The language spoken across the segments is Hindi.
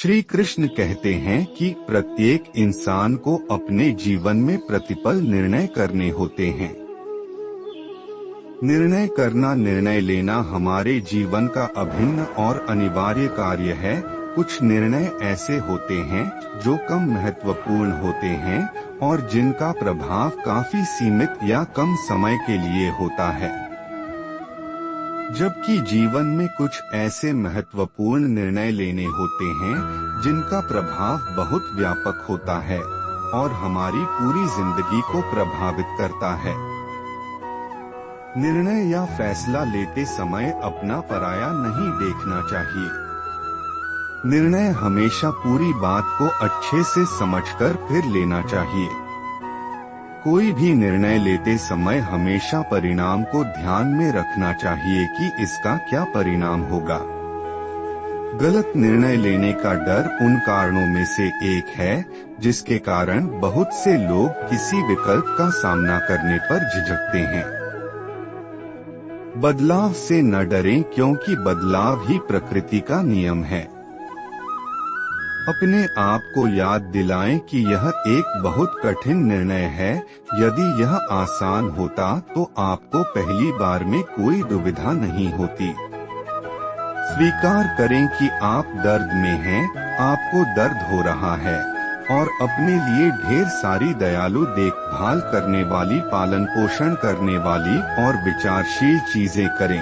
श्री कृष्ण कहते हैं कि प्रत्येक इंसान को अपने जीवन में प्रतिपल निर्णय करने होते हैं। निर्णय करना, निर्णय लेना हमारे जीवन का अभिन्न और अनिवार्य कार्य है। कुछ निर्णय ऐसे होते हैं जो कम महत्वपूर्ण होते हैं और जिनका प्रभाव काफी सीमित या कम समय के लिए होता है, जबकि जीवन में कुछ ऐसे महत्वपूर्ण निर्णय लेने होते हैं जिनका प्रभाव बहुत व्यापक होता है और हमारी पूरी जिंदगी को प्रभावित करता है। निर्णय या फैसला लेते समय अपना पराया नहीं देखना चाहिए। निर्णय हमेशा पूरी बात को अच्छे से समझकर फिर लेना चाहिए। कोई भी निर्णय लेते समय हमेशा परिणाम को ध्यान में रखना चाहिए कि इसका क्या परिणाम होगा। गलत निर्णय लेने का डर उन कारणों में से एक है जिसके कारण बहुत से लोग किसी विकल्प का सामना करने पर झिझकते हैं। बदलाव से न डरें, क्योंकि बदलाव ही प्रकृति का नियम है। अपने आप को याद दिलाएं कि यह एक बहुत कठिन निर्णय है। यदि यह आसान होता तो आपको पहली बार में कोई दुविधा नहीं होती। स्वीकार करें कि आप दर्द में हैं, आपको दर्द हो रहा है, और अपने लिए ढेर सारी दयालु देखभाल करने वाली, पालन पोषण करने वाली और विचारशील चीजें करें।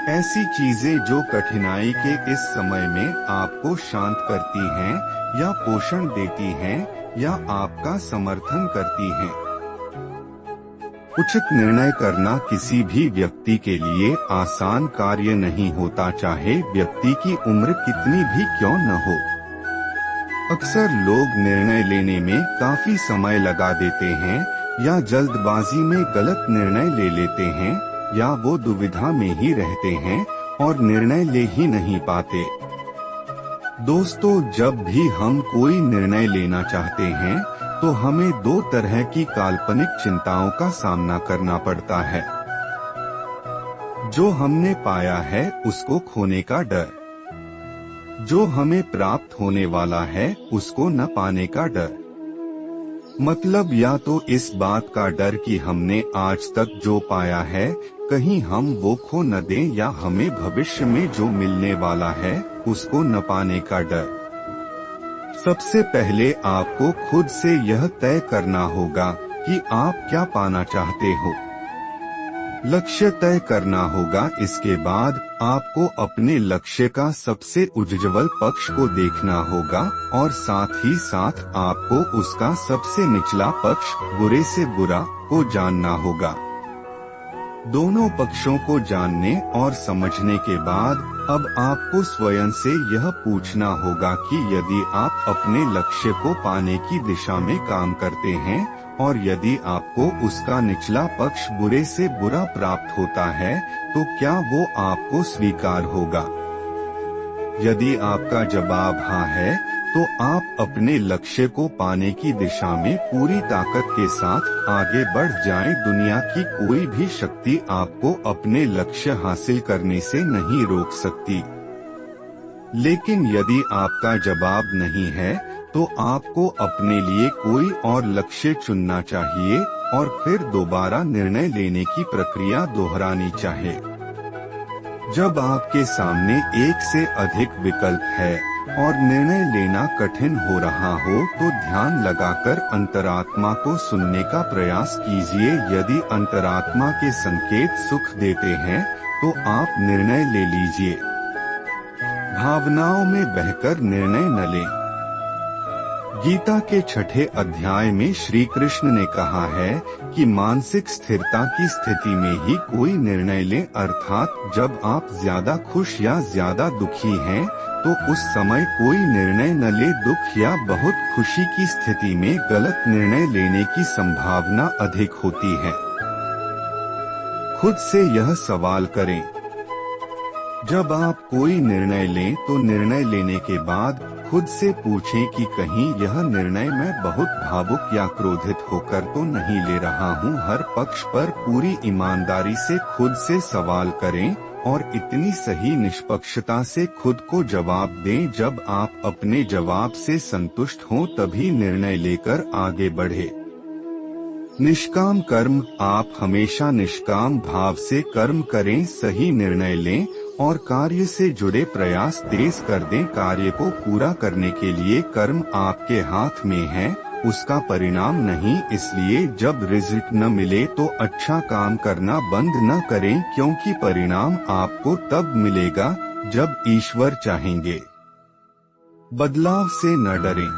ऐसी चीजें जो कठिनाई के इस समय में आपको शांत करती हैं या पोषण देती हैं या आपका समर्थन करती हैं। उचित निर्णय करना किसी भी व्यक्ति के लिए आसान कार्य नहीं होता, चाहे व्यक्ति की उम्र कितनी भी क्यों न हो। अक्सर लोग निर्णय लेने में काफी समय लगा देते हैं या जल्दबाजी में गलत निर्णय ले लेते हैं, या वो दुविधा में ही रहते हैं और निर्णय ले ही नहीं पाते। दोस्तों, जब भी हम कोई निर्णय लेना चाहते हैं तो हमें दो तरह की काल्पनिक चिंताओं का सामना करना पड़ता है। जो हमने पाया है उसको खोने का डर, जो हमें प्राप्त होने वाला है उसको न पाने का डर। मतलब या तो इस बात का डर कि हमने आज तक जो पाया है कहीं हम वो खो न दें, या हमें भविष्य में जो मिलने वाला है उसको न पाने का डर। सबसे पहले आपको खुद से यह तय करना होगा कि आप क्या पाना चाहते हो। लक्ष्य तय करना होगा। इसके बाद आपको अपने लक्ष्य का सबसे उज्ज्वल पक्ष को देखना होगा और साथ ही साथ आपको उसका सबसे निचला पक्ष, बुरे से बुरा, को जानना होगा। दोनों पक्षों को जानने और समझने के बाद अब आपको स्वयं से यह पूछना होगा कि यदि आप अपने लक्ष्य को पाने की दिशा में काम करते हैं और यदि आपको उसका निचला पक्ष बुरे से बुरा प्राप्त होता है तो क्या वो आपको स्वीकार होगा। यदि आपका जवाब हाँ है तो आप अपने लक्ष्य को पाने की दिशा में पूरी ताकत के साथ आगे बढ़ जाएं। दुनिया की कोई भी शक्ति आपको अपने लक्ष्य हासिल करने से नहीं रोक सकती। लेकिन यदि आपका जवाब नहीं है तो आपको अपने लिए कोई और लक्ष्य चुनना चाहिए और फिर दोबारा निर्णय लेने की प्रक्रिया दोहरानी चाहिए। जब आपके सामने एक से अधिक विकल्प है और निर्णय लेना कठिन हो रहा हो तो ध्यान लगाकर अंतरात्मा को सुनने का प्रयास कीजिए। यदि अंतरात्मा के संकेत सुख देते हैं तो आप निर्णय ले लीजिए। भावनाओं में बहकर निर्णय न लें। गीता के 6ठे अध्याय में श्री कृष्ण ने कहा है कि मानसिक स्थिरता की स्थिति में ही कोई निर्णय लें, अर्थात जब आप ज्यादा खुश या ज्यादा दुखी हैं तो उस समय कोई निर्णय न ले। दुख या बहुत खुशी की स्थिति में गलत निर्णय लेने की संभावना अधिक होती है। खुद से यह सवाल करें, जब आप कोई निर्णय लें तो निर्णय लेने के बाद खुद से पूछें कि कहीं यह निर्णय मैं बहुत भावुक या क्रोधित होकर तो नहीं ले रहा हूँ। हर पक्ष पर पूरी ईमानदारी से खुद से सवाल करें और इतनी सही निष्पक्षता से खुद को जवाब दें। जब आप अपने जवाब से संतुष्ट हों तभी निर्णय लेकर आगे बढ़े। निष्काम कर्म, आप हमेशा निष्काम भाव से कर्म करें, सही निर्णय लें और कार्य से जुड़े प्रयास तेज कर दें। कार्य को पूरा करने के लिए कर्म आपके हाथ में है, उसका परिणाम नहीं। इसलिए जब रिजल्ट न मिले तो अच्छा काम करना बंद न करें, क्योंकि परिणाम आपको तब मिलेगा जब ईश्वर चाहेंगे। बदलाव से न डरें।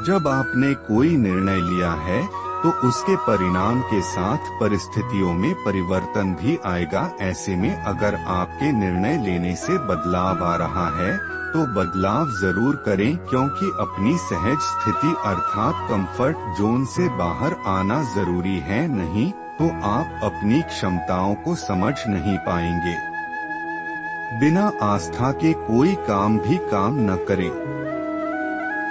जब आपने कोई निर्णय लिया है तो उसके परिणाम के साथ परिस्थितियों में परिवर्तन भी आएगा। ऐसे में अगर आपके निर्णय लेने से बदलाव आ रहा है तो बदलाव जरूर करें, क्योंकि अपनी सहज स्थिति अर्थात कंफर्ट जोन से बाहर आना जरूरी है। नहीं तो आप अपनी क्षमताओं को समझ नहीं पाएंगे। बिना आस्था के कोई काम भी काम न करें।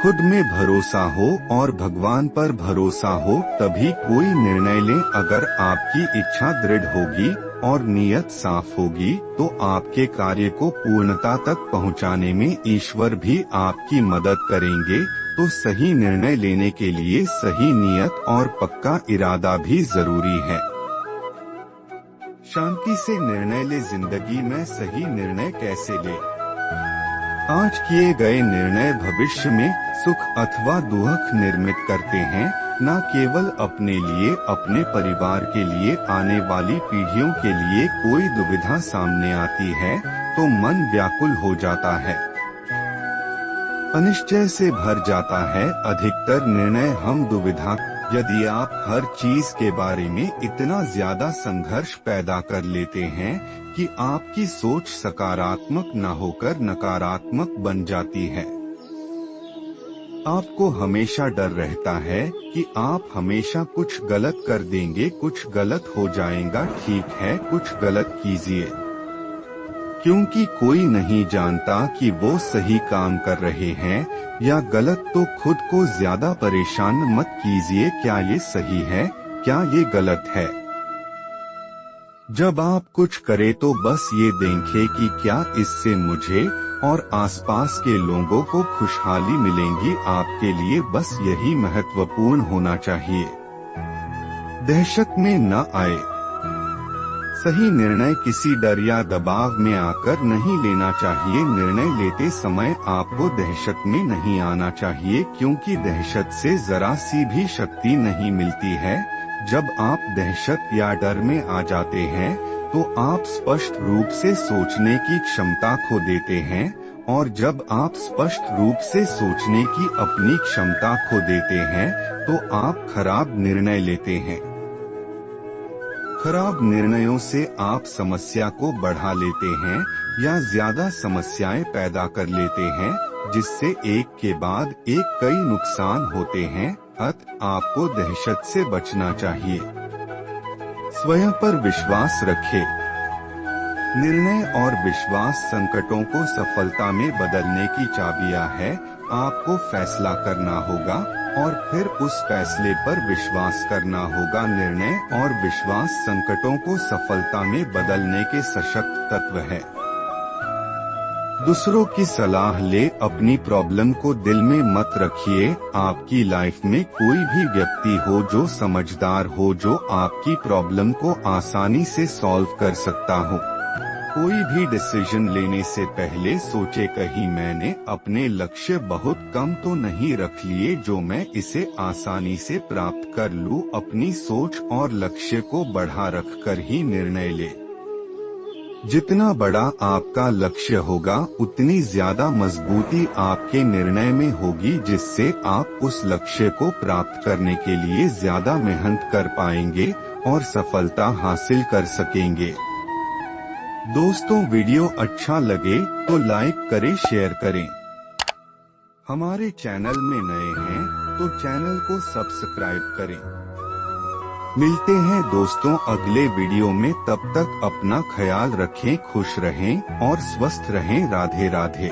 खुद में भरोसा हो और भगवान पर भरोसा हो तभी कोई निर्णय लें। अगर आपकी इच्छा दृढ़ होगी और नीयत साफ होगी तो आपके कार्य को पूर्णता तक पहुंचाने में ईश्वर भी आपकी मदद करेंगे। तो सही निर्णय लेने के लिए सही नीयत और पक्का इरादा भी जरूरी है। शांति से निर्णय ले। जिंदगी में सही निर्णय कैसे ले? आज किए गए निर्णय भविष्य में सुख अथवा दुख निर्मित करते हैं, न केवल अपने लिए, अपने परिवार के लिए, आने वाली पीढ़ियों के लिए। कोई दुविधा सामने आती है तो मन व्याकुल हो जाता है, अनिश्चय से भर जाता है। अधिकतर निर्णय हम दुविधा। यदि आप हर चीज के बारे में इतना ज्यादा संघर्ष पैदा कर लेते हैं कि आपकी सोच सकारात्मक न होकर नकारात्मक बन जाती है, आपको हमेशा डर रहता है कि आप हमेशा कुछ गलत कर देंगे, कुछ गलत हो जाएगा। ठीक है, कुछ गलत कीजिए, क्योंकि कोई नहीं जानता कि वो सही काम कर रहे हैं या गलत। तो खुद को ज्यादा परेशान मत कीजिए, क्या ये सही है, क्या ये गलत है। जब आप कुछ करें तो बस ये देखें कि क्या इससे मुझे और आसपास के लोगों को खुशहाली मिलेगी। आपके लिए बस यही महत्वपूर्ण होना चाहिए। दहशत में न आए। सही निर्णय किसी डर या दबाव में आकर नहीं लेना चाहिए। निर्णय लेते समय आपको दहशत में नहीं आना चाहिए, क्योंकि दहशत से जरा सी भी शक्ति नहीं मिलती है। जब आप दहशत या डर में आ जाते हैं तो आप स्पष्ट रूप से सोचने की क्षमता खो देते हैं, और जब आप स्पष्ट रूप से सोचने की अपनी क्षमता खो देते हैं तो आप खराब निर्णय लेते हैं। खराब निर्णयों से आप समस्या को बढ़ा लेते हैं या ज्यादा समस्याएं पैदा कर लेते हैं, जिससे एक के बाद एक कई नुकसान होते हैं। अतः आपको दहशत से बचना चाहिए। स्वयं पर विश्वास रखें। निर्णय और विश्वास संकटों को सफलता में बदलने की चाबियां है। आपको फैसला करना होगा और फिर उस फैसले पर विश्वास करना होगा। निर्णय और विश्वास संकटों को सफलता में बदलने के सशक्त तत्व है। दूसरों की सलाह ले, अपनी प्रॉब्लम को दिल में मत रखिए। आपकी लाइफ में कोई भी व्यक्ति हो जो समझदार हो, जो आपकी प्रॉब्लम को आसानी से सॉल्व कर सकता हो। कोई भी डिसीजन लेने से पहले सोचे, कहीं मैंने अपने लक्ष्य बहुत कम तो नहीं रख लिए जो मैं इसे आसानी से प्राप्त कर लूं। अपनी सोच और लक्ष्य को बढ़ा रखकर ही निर्णय ले। जितना बड़ा आपका लक्ष्य होगा उतनी ज्यादा मजबूती आपके निर्णय में होगी, जिससे आप उस लक्ष्य को प्राप्त करने के लिए ज्यादा मेहनत कर पाएंगे और सफलता हासिल कर सकेंगे। दोस्तों, वीडियो अच्छा लगे तो लाइक करें, शेयर करें। हमारे चैनल में नए हैं तो चैनल को सब्सक्राइब करें। मिलते हैं दोस्तों अगले वीडियो में, तब तक अपना ख्याल रखें, खुश रहें और स्वस्थ रहें। राधे राधे।